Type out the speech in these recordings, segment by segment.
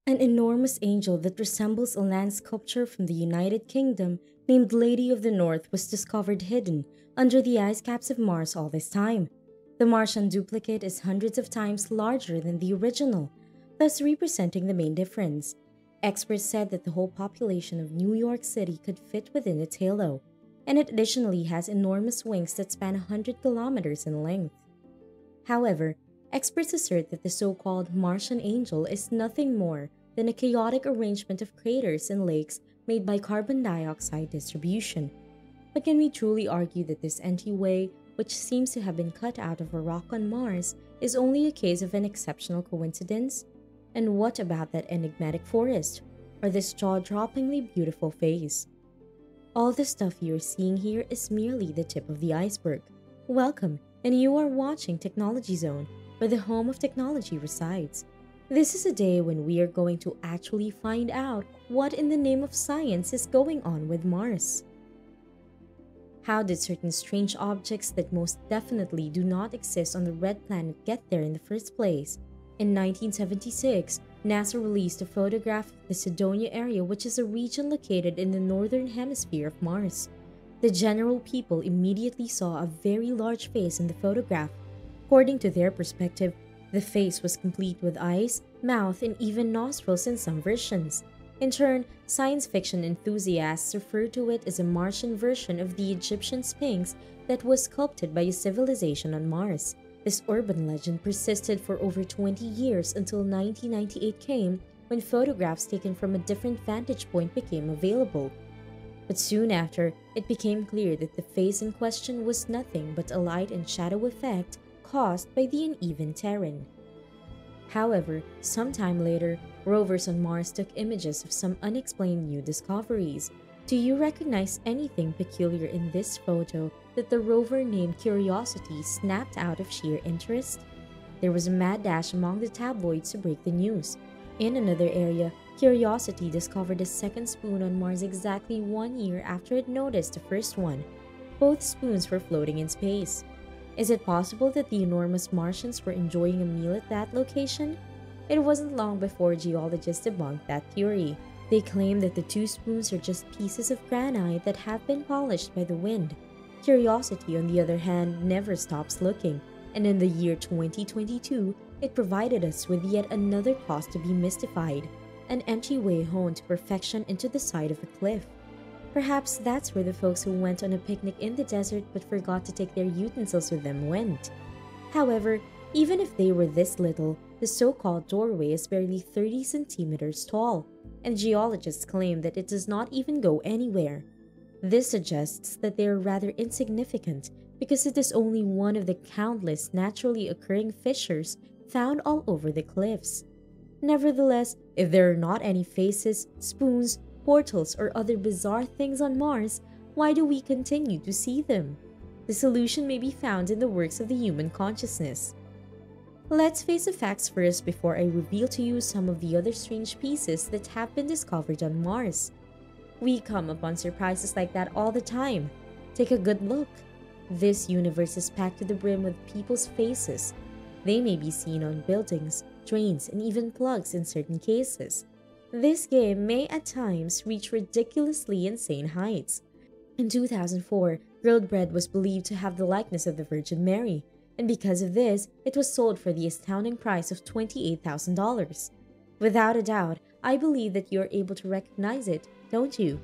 An enormous angel that resembles a land sculpture from the United Kingdom named Lady of the North was discovered hidden under the ice caps of Mars all this time. The Martian duplicate is hundreds of times larger than the original, thus representing the main difference. Experts said that the whole population of New York City could fit within its halo, and it additionally has enormous wings that span 100 kilometers in length. However, experts assert that the so-called Martian angel is nothing more than a chaotic arrangement of craters and lakes made by carbon dioxide distribution. But can we truly argue that this entryway, which seems to have been cut out of a rock on Mars, is only a case of an exceptional coincidence? And what about that enigmatic forest, or this jaw-droppingly beautiful face? All the stuff you're seeing here is merely the tip of the iceberg. Welcome, and you are watching Technology Zone, where the home of technology resides. This is a day when we are going to actually find out what in the name of science is going on with Mars. How did certain strange objects that most definitely do not exist on the red planet get there in the first place? In 1976, NASA released a photograph of the Cydonia area, which is a region located in the northern hemisphere of Mars. The general people immediately saw a very large face in the photograph. According to their perspective, the face was complete with eyes, mouth, and even nostrils in some versions. In turn, science fiction enthusiasts refer to it as a Martian version of the Egyptian Sphinx that was sculpted by a civilization on Mars. This urban legend persisted for over 20 years until 1998 came, when photographs taken from a different vantage point became available. But soon after, it became clear that the face in question was nothing but a light and shadow effect caused by the uneven terrain. However, sometime later, rovers on Mars took images of some unexplained new discoveries. Do you recognize anything peculiar in this photo that the rover named Curiosity snapped out of sheer interest? There was a mad dash among the tabloids to break the news. In another area, Curiosity discovered a second spoon on Mars exactly 1 year after it noticed the first one. Both spoons were floating in space. Is it possible that the enormous Martians were enjoying a meal at that location? It wasn't long before geologists debunked that theory. They claim that the two spoons are just pieces of granite that have been polished by the wind. Curiosity, on the other hand, never stops looking, and in the year 2022, it provided us with yet another cause to be mystified, an entryway honed to perfection into the side of a cliff. Perhaps that's where the folks who went on a picnic in the desert but forgot to take their utensils with them went. However, even if they were this little, the so-called doorway is barely 30 centimeters tall, and geologists claim that it does not even go anywhere. This suggests that they are rather insignificant because it is only one of the countless naturally occurring fissures found all over the cliffs. Nevertheless, if there are not any faces, spoons, portals, or other bizarre things on Mars, why do we continue to see them? The solution may be found in the works of the human consciousness. Let's face the facts first before I reveal to you some of the other strange pieces that have been discovered on Mars. We come upon surprises like that all the time. Take a good look. This universe is packed to the brim with people's faces. They may be seen on buildings, drains, and even plugs in certain cases. This game may at times reach ridiculously insane heights. In 2004, grilled bread was believed to have the likeness of the Virgin Mary, and because of this, it was sold for the astounding price of $28,000. Without a doubt, I believe that you are able to recognize it, don't you?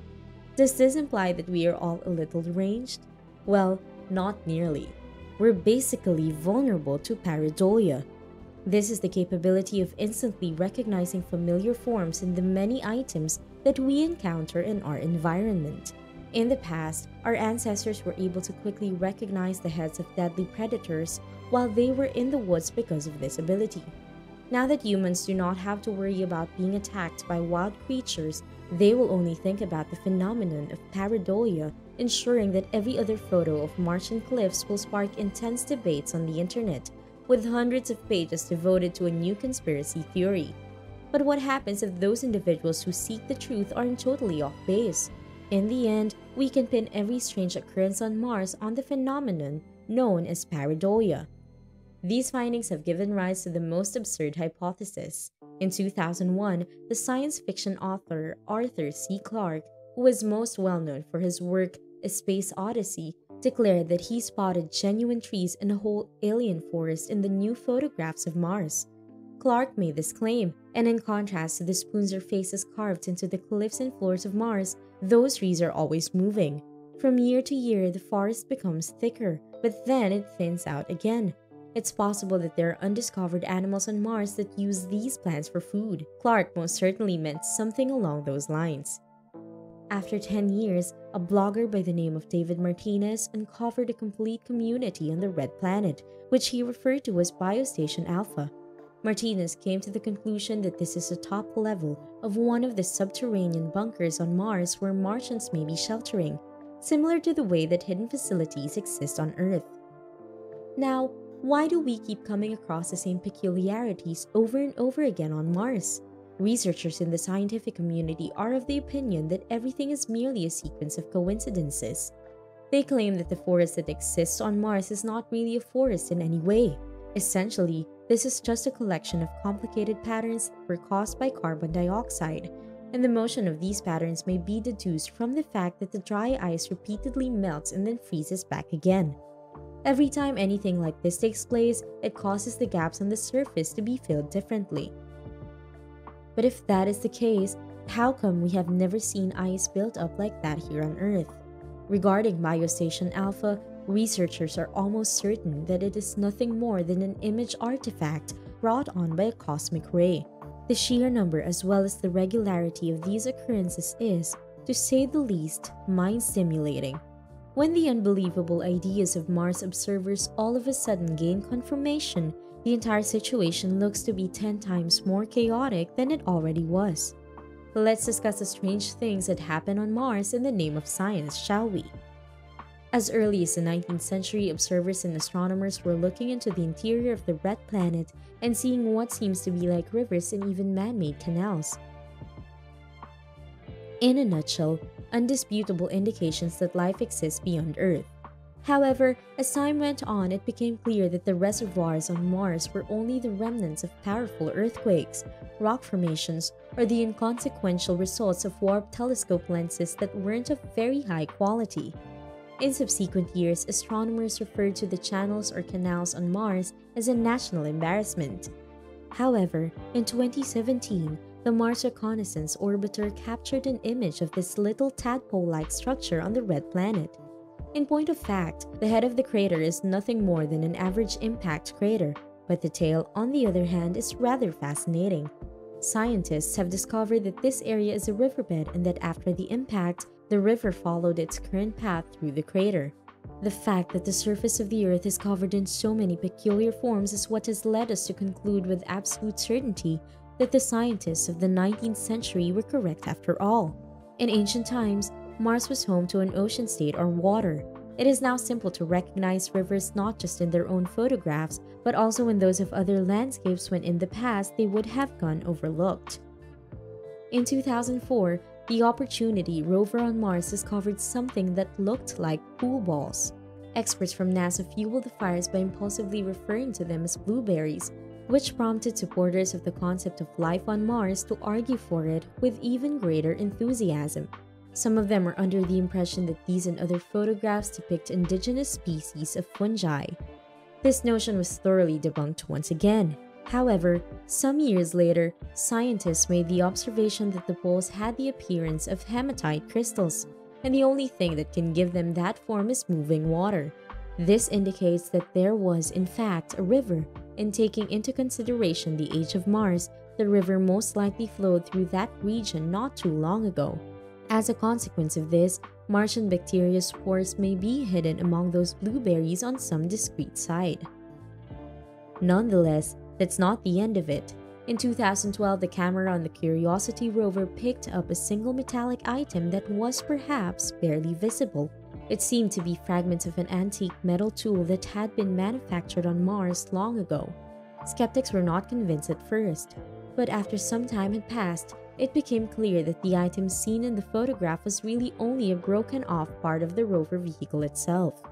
Does this imply that we are all a little deranged? Well, not nearly. We're basically vulnerable to pareidolia. This is the capability of instantly recognizing familiar forms in the many items that we encounter in our environment. In the past, our ancestors were able to quickly recognize the heads of deadly predators while they were in the woods because of this ability. Now that humans do not have to worry about being attacked by wild creatures, they will only think about the phenomenon of pareidolia, ensuring that every other photo of Martian cliffs will spark intense debates on the internet, with hundreds of pages devoted to a new conspiracy theory. But what happens if those individuals who seek the truth aren't totally off base? In the end, we can pin every strange occurrence on Mars on the phenomenon known as pareidolia. These findings have given rise to the most absurd hypothesis. In 2001, the science fiction author Arthur C. Clarke, who is most well known for his work A Space Odyssey, declared that he spotted genuine trees and a whole alien forest in the new photographs of Mars. Clarke made this claim, and in contrast to the spoons or faces carved into the cliffs and floors of Mars, those trees are always moving. From year to year, the forest becomes thicker, but then it thins out again. It's possible that there are undiscovered animals on Mars that use these plants for food. Clarke most certainly meant something along those lines. After 10 years, a blogger by the name of David Martinez uncovered a complete community on the Red Planet, which he referred to as Biostation Alpha. Martinez came to the conclusion that this is the top level of one of the subterranean bunkers on Mars where Martians may be sheltering, similar to the way that hidden facilities exist on Earth. Now, why do we keep coming across the same peculiarities over and over again on Mars? Researchers in the scientific community are of the opinion that everything is merely a sequence of coincidences. They claim that the forest that exists on Mars is not really a forest in any way. Essentially, this is just a collection of complicated patterns that were caused by carbon dioxide, and the motion of these patterns may be deduced from the fact that the dry ice repeatedly melts and then freezes back again. Every time anything like this takes place, it causes the gaps on the surface to be filled differently. But if that is the case, how come we have never seen ice built up like that here on Earth? Regarding Biostation Alpha, researchers are almost certain that it is nothing more than an image artifact brought on by a cosmic ray. The sheer number as well as the regularity of these occurrences is, to say the least, mind-stimulating. When the unbelievable ideas of Mars observers all of a sudden gain confirmation, the entire situation looks to be 10 times more chaotic than it already was. Let's discuss the strange things that happen on Mars in the name of science, shall we? As early as the 19th century, observers and astronomers were looking into the interior of the red planet and seeing what seems to be like rivers and even man-made canals. In a nutshell, undisputable indications that life exists beyond Earth. However, as time went on, it became clear that the reservoirs on Mars were only the remnants of powerful earthquakes, rock formations, or the inconsequential results of warped telescope lenses that weren't of very high quality. In subsequent years, astronomers referred to the channels or canals on Mars as a national embarrassment. However, in 2017, the Mars Reconnaissance Orbiter captured an image of this little tadpole-like structure on the red planet. In point of fact, the head of the crater is nothing more than an average impact crater, but the tail, on the other hand, is rather fascinating. Scientists have discovered that this area is a riverbed and that after the impact, the river followed its current path through the crater. The fact that the surface of the Earth is covered in so many peculiar forms is what has led us to conclude with absolute certainty that the scientists of the 19th century were correct after all. In ancient times, Mars was home to an ocean state or water. It is now simple to recognize rivers not just in their own photographs, but also in those of other landscapes when in the past they would have gone overlooked. In 2004, the Opportunity rover on Mars discovered something that looked like pool balls. Experts from NASA fueled the fires by impulsively referring to them as blueberries, which prompted supporters of the concept of life on Mars to argue for it with even greater enthusiasm. Some of them are under the impression that these and other photographs depict indigenous species of fungi. This notion was thoroughly debunked once again. However, some years later, scientists made the observation that the balls had the appearance of hematite crystals, and the only thing that can give them that form is moving water. This indicates that there was, in fact, a river, and taking into consideration the age of Mars, the river most likely flowed through that region not too long ago. As a consequence of this, Martian bacteria spores may be hidden among those blueberries on some discrete site. Nonetheless, that's not the end of it. In 2012, the camera on the Curiosity rover picked up a single metallic item that was perhaps barely visible. It seemed to be fragments of an antique metal tool that had been manufactured on Mars long ago. Skeptics were not convinced at first, but after some time had passed, it became clear that the item seen in the photograph was really only a broken-off part of the rover vehicle itself.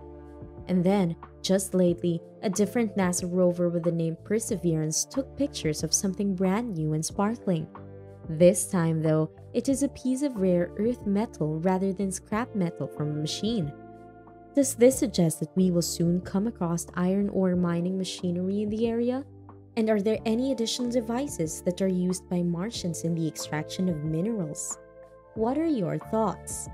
And then, just lately, a different NASA rover with the name Perseverance took pictures of something brand new and sparkling. This time, though, it is a piece of rare earth metal rather than scrap metal from a machine. Does this suggest that we will soon come across iron ore mining machinery in the area? And are there any additional devices that are used by Martians in the extraction of minerals? What are your thoughts?